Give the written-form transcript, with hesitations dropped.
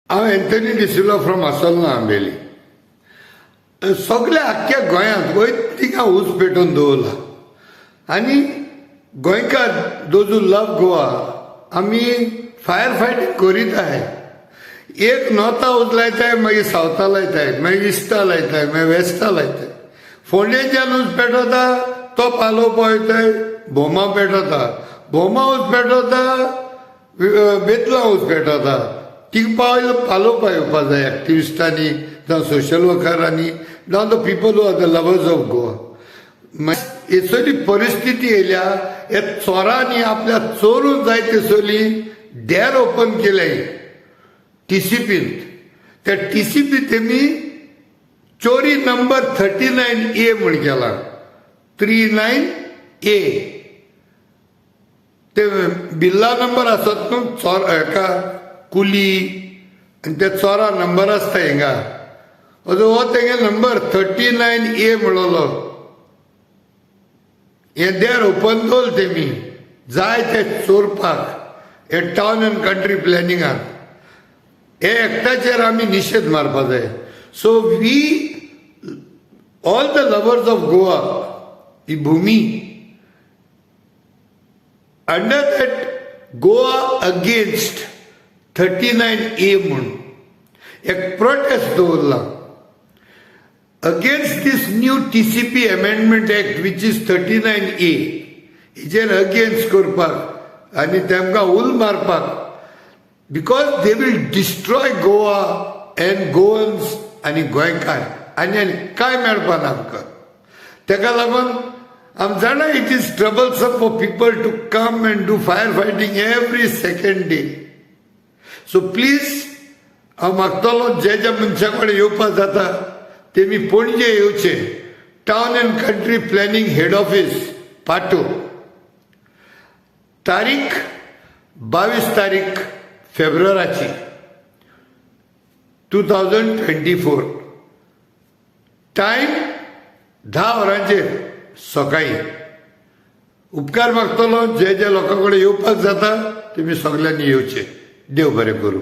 हांव Anthony de Silva from असलना Ambelim. सगळ्या आख्ख्या गोंयांत वयत थिंगा ऊस पेटोवन दवरला आनी गोंयकार दोज हू लव गोवा आमी फायर फायटींग करीताय. एक नॉर्था ऊस लायताय, मागीर सावथा लायताय, मागीर इस्टा लायताय, मागीर वेस्टा लायताय. फोंडेच्यान ऊस पेटोवता तो पालोवपा वयताय, भोमा पेटोवता, भोमा ऊस पेटोवता, बेतला ऊस पेटोवता. थिंग पालोवपा येवपा जाय एक्टिविस्टांनी जावं सोशल वर्करांनी जावं the people who are the lovers of Goa. येसली परिस्थिती येयल्या हे चोरांनी आपल्या चोरून जाय तेसली डेर ओपन केले टीसीपींत. त्या टीसीपी तेमी चोरी नंबर 39A म्हण केला. 39A ते बिल्ला नंबर आसत न्हू चोर हेका कुली आनी ते चोरा नंबर आसता हिंगा. हो तेगे नंबर 39A म्हणलो. हे देर ओपन दवरल तेमी जाय ते चोरपाक हे टावन एंड कंट्री प्लॅनिंगान. हे एकट्याचेर आमी निशेध मारपा जाय. So we all the lovers of Goa ही भूमी under that Goa against 39A म्हणून एक प्रोटेस्ट दवरला against this new TCP amendment act which is 39A. हेजेर अगेन्स्ट करपाक आनी तेमकां उल मारपाक because they will destroy Goa and Goans आनी गोंयकार आनी कांय मेळपा ना आमकां. तेका लागून आमी जाणा it is troublesome for people to come and do fire fighting every second day. So please हांव मागतलो जे ज्या मनशा कडेन येवपा जाता तेमी पणजे येवचे. Town end country planning head office पाटो. तारीख 22 तारीख फेब्रुवाराची 2024. टायम 10 वरांचेर सकाळी. उपकार मागतलो जे जे लोकां कडेन येवपाक जाता तेमी सगळ्यांनी येवचे. देव बरें करूं.